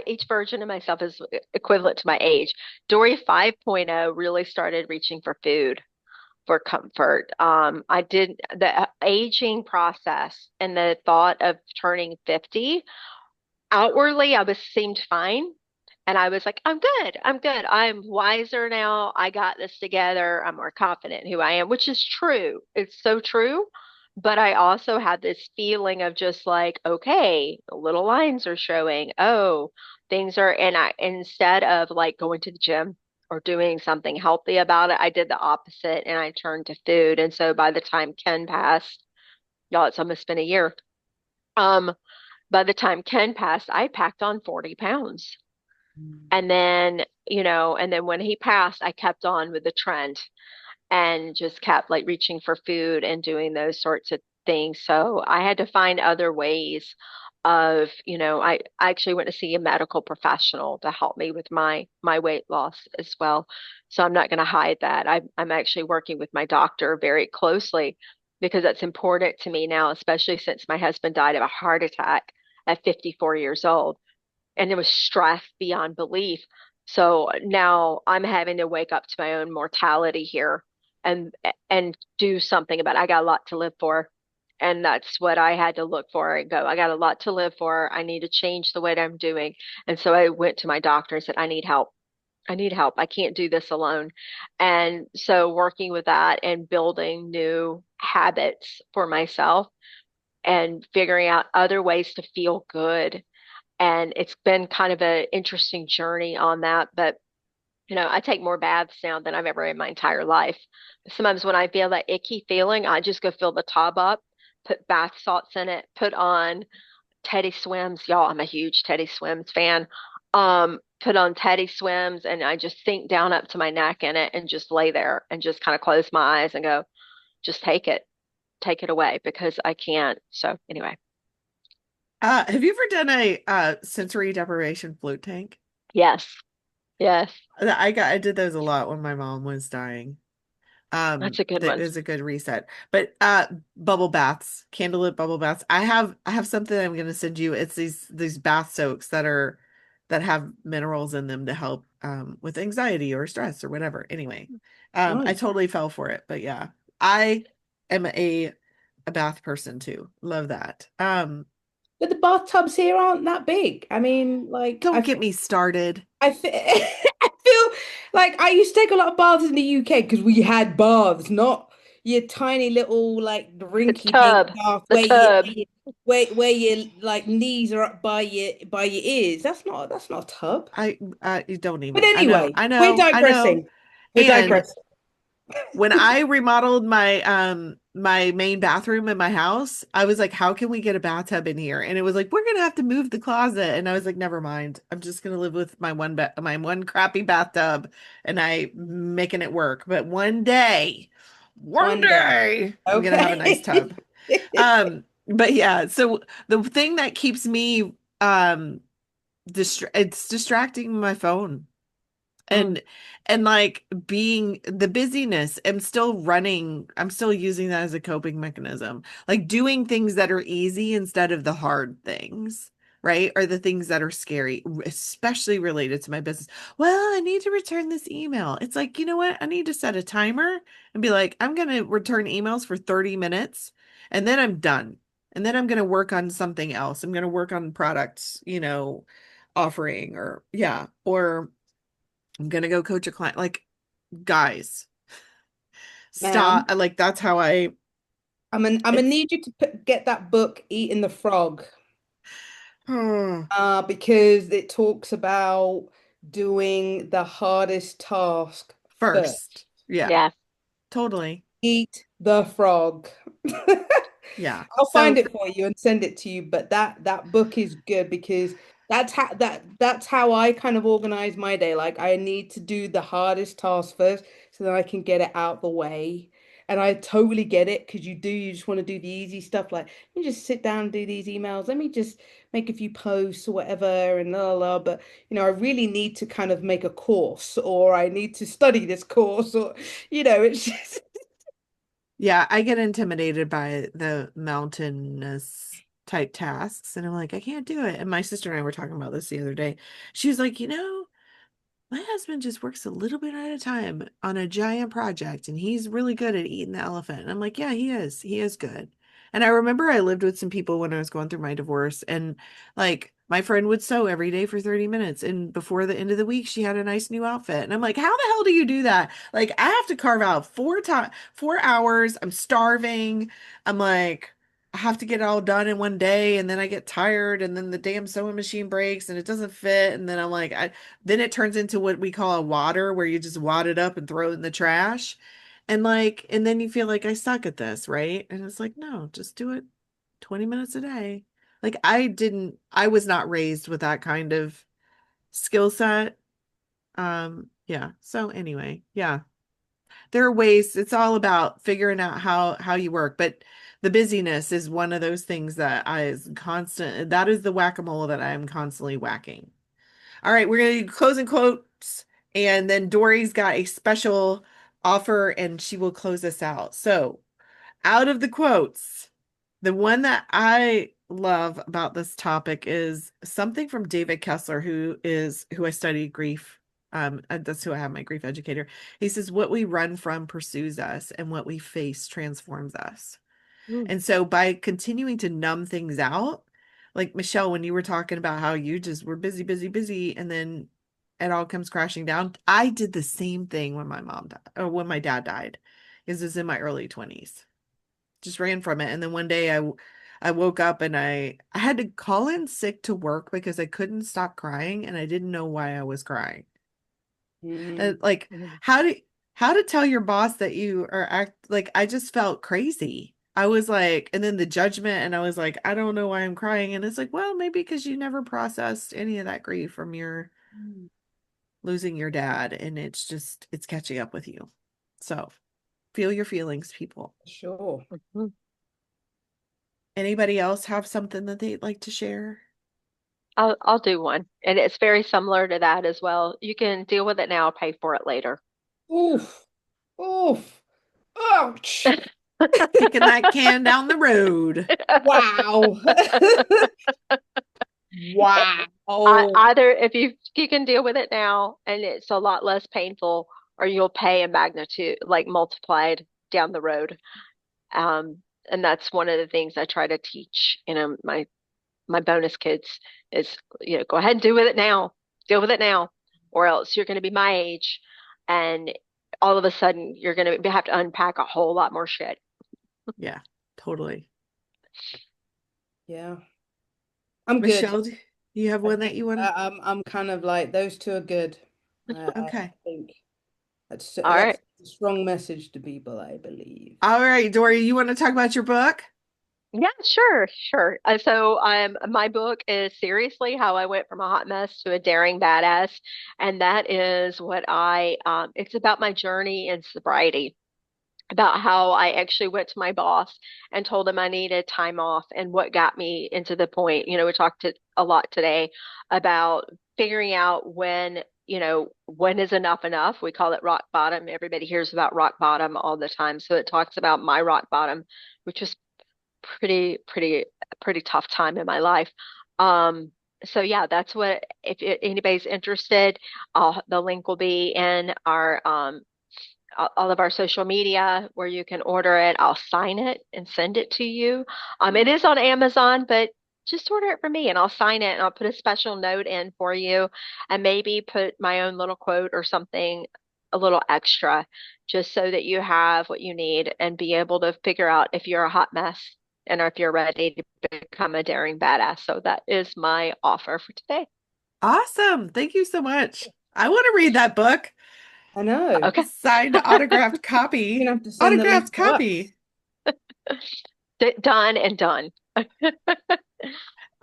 each version of myself is equivalent to my age. Dory 5.0 really started reaching for food for comfort. I did the aging process and the thought of turning 50. Outwardly, I was seemed fine. And I was like, I'm good. I'm good. I'm wiser now. I got this together. I'm more confident in who I am, which is true. It's so true. But I also had this feeling of just like, okay, the little lines are showing. Oh, things are, and I, instead of like going to the gym or doing something healthy about it, I did the opposite and I turned to food. And so by the time Ken passed, y'all, it's almost been a year. Um, by the time Ken passed, I packed on 40 pounds. And then and then when he passed, I kept on with the trend and just kept like reaching for food and doing those sorts of things. So I had to find other ways of, I actually went to see a medical professional to help me with my weight loss as well. So I'm not going to hide that. I'm actually working with my doctor very closely because that's important to me now, especially since my husband died of a heart attack at 54 years old and it was stress beyond belief. So now I'm having to wake up to my own mortality here and and do something about it. I got a lot to live for. And that's what I had to look for and go, I got a lot to live for. I need to change the way that I'm doing. And so I went to my doctor and said, I need help. I need help. I can't do this alone. And so working with that and building new habits for myself and figuring out other ways to feel good, and it's been kind of an interesting journey on that. But, I take more baths now than I've ever in my entire life. Sometimes when I feel that icky feeling, I just go fill the tub up, put bath salts in it, put on Teddy Swims. Y'all, I'm a huge Teddy Swims fan. Put on Teddy Swims and I just sink down up to my neck in it and just lay there and just kind of close my eyes and go, just take it away because I can't. So anyway, Have you ever done a sensory deprivation float tank? yes, yes, I did those a lot when my mom was dying. that's a good That one. is a good reset. But bubble baths, candlelit bubble baths. I have something I'm gonna send you. It's these bath soaks that have minerals in them to help with anxiety or stress or whatever. Anyway, I Nice. totally fell for it. But yeah, I am a bath person too. Love that. But the bathtubs here aren't that big. I mean, Don't get me started. I feel like I used to take a lot of baths in the UK because we had baths, not your tiny little like The rinky dink tub, bath the tub. where your like knees are up by your ears. That's not a tub. You don't But even. I know. anyway, I we're know. I know. digressing. We're And digressing. when I remodeled my main bathroom in my house, I was like, how can we get a bathtub in here? And it was like, we're gonna have to move the closet. And I was like, never mind. I'm just gonna live with my one crappy bathtub and I making it work. But one One day. day, I'm gonna have a nice Okay. tub. But yeah, so the thing that keeps me it's distracting my phone Mm, and like being the busyness. I'm still using that as a coping mechanism, like doing things that are easy instead of the hard things, right? Or the things that are scary, especially related to my business. Well, I need to return this email. It's like, you know what, I need to set a timer and be like, I'm going to return emails for 30 minutes and then I'm done, and then I'm going to work on something else. I'm going to work on products, offering, or yeah, or I'm gonna go coach a client. Like, guys, ma'am, stop. Like, that's how I I'm gonna it's need you to get that book, Eating the Frog. oh, Because it talks about doing the hardest task first. first. Yeah, Yeah. totally. Eat the frog. Yeah. I'll find So it for you and send it to you. But that book is good because that's how I kind of organize my day. Like I need to do the hardest task first so that I can get it out the way. And I totally get it because you just want to do the easy stuff. Like, let me just sit down and do these emails. Let me just make a few posts or whatever and la la. La. But I really need to kind of make a course or I need to study this course or it's just yeah, I get intimidated by the mountainous type tasks, and I'm like, I can't do it. And my sister and I were talking about this the other day. She was like, my husband just works a little bit at a time on a giant project and he's really good at eating the elephant. And I'm like, yeah, he is. He is good. And I remember I lived with some people when I was going through my divorce, and like my friend would sew every day for 30 minutes. And before the end of the week, she had a nice new outfit. And I'm like, how the hell do you do that? Like, I have to carve out 4 hours. I'm starving. I'm like, I have to get it all done in one day, and then I get tired, and then the damn sewing machine breaks and it doesn't fit. And then I'm like, then it turns into what we call a water, where you just wad it up and throw it in the trash. And then you feel like I suck at this, right? And it's like, no, just do it 20 minutes a day. Like I was not raised with that kind of skill set. Yeah. So anyway, yeah. There are ways, it's all about figuring out how you work, but the busyness is one of those things that I is constant. That is the whack-a-mole that I am constantly whacking. All right, we're gonna do closing quotes, and then Dory's got a special offer, and she will close us out. So, out of the quotes, the one that I love about this topic is something from David Kessler, who I study grief. That's who I have my grief educator. He says, "What we run from pursues us, and what we face transforms us." Mm. And so by continuing to numb things out, like Michelle, when you were talking about how you just were busy, busy, busy, and then it all comes crashing down. I did the same thing when my mom died, or when my dad died. It was in my early 20s. Just ran from it. And then one day I woke up and I had to call in sick to work because I couldn't stop crying and I didn't know why I was crying. Mm. Like how to tell your boss that you are act like I just felt crazy. I was like, and then the judgment, and I was like, I don't know why I'm crying. And it's like, well, maybe because you never processed any of that grief from your Mm. losing your dad, and it's catching up with you. So feel your feelings, people. Sure. Mhm. Anybody else have something that they'd like to share? I'll do one, and it's very similar to that as well. You can deal with it now, pay for it later. Oof. Oof. Ouch. Kicking that can down the road. Wow. Wow. Either if you can deal with it now and it's a lot less painful, or you'll pay a magnitude like multiplied down the road. Um, and that's one of the things I try to teach, my bonus kids is, go ahead and do with it now, deal with it now, or else you're going to be my age, and all of a sudden you're going to have to unpack a whole lot more shit. Yeah, totally. Yeah. I'm good. Michelle, do you have I one that think you want to? I'm kind of like those two are good. I Okay. think All that's right. a strong message to people, I believe. All right, Dory, you want to talk about your book? Yeah, sure, sure. So, my book is seriously how I went from a hot mess to a daring badass, and that is what it's about my journey in sobriety, about how I actually went to my boss and told him I needed time off, and what got me into the point. We talked a lot today about figuring out when is enough enough. We call it rock bottom. Everybody hears about rock bottom all the time. So it talks about my rock bottom, which was pretty tough time in my life. Um, so yeah, that's what, if anybody's interested, the link will be in our all of our social media where you can order it. I'll sign it and send it to you. It is on Amazon, but just order it from me and I'll sign it and I'll put a special note in for you, and maybe put my own little quote or something a little extra, just so that you have what you need and be able to figure out if you're a hot mess and if you're ready to become a daring badass. So that is my offer for today. Awesome. Thank you so much. I want to read that book. I know. Okay. Signed autographed You're copy. gonna have to send the link Autographed to us. copy. Done and done. All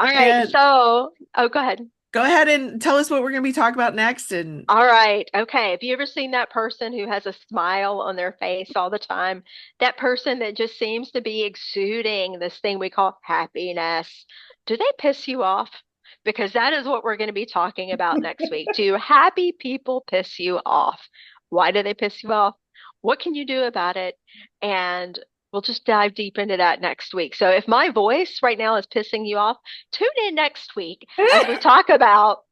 right. And So, oh, go ahead. go ahead and tell us what we're going to be talking about next. And All right. Okay. Have you ever seen that person who has a smile on their face all the time? That person that just seems to be exuding this thing we call happiness. Do they piss you off? Because that is what we're going to be talking about next week. Do happy people piss you off? Why do they piss you off? What can you do about it? And we'll just dive deep into that next week. So if my voice right now is pissing you off, tune in next week as we talk about,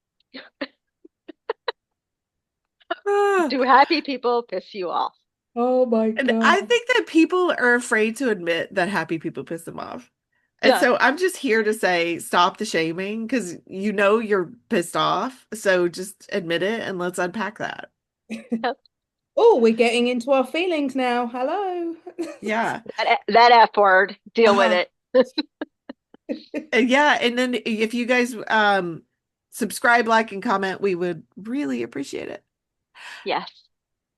ah, do happy people piss you off? Oh my and I God. think that people are afraid to admit that happy people piss them off. And Yeah. so I'm just here to say stop the shaming because you're pissed off. So just admit it and let's unpack that. Yep. Oh, we're getting into our feelings now. Hello. Yeah. That F word, deal with Uh, it. and yeah, and then if you guys subscribe, like, and comment, we would really appreciate it. Yes.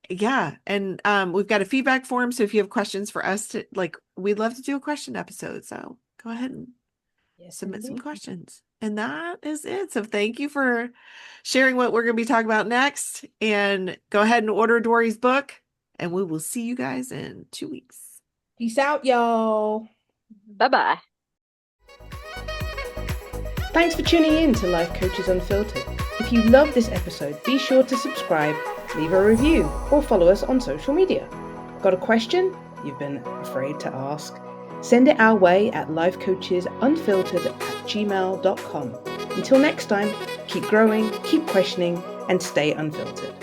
Yeah, and we've got a feedback form, so if you have questions for us to we'd love to do a question episode. So go ahead and Yes, submit some indeed. questions. And that is it. So thank you for sharing what we're going to be talking about next. And go ahead and order Dory's book. And we will see you guys in 2 weeks. Peace out, y'all. Bye-bye. Thanks for tuning in to Life Coaches Unfiltered. If you loved this episode, be sure to subscribe, leave a review, or follow us on social media. Got a question you've been afraid to ask? Send it our way at lifecoachesunfiltered@gmail.com. Until next time, keep growing, keep questioning, and stay unfiltered.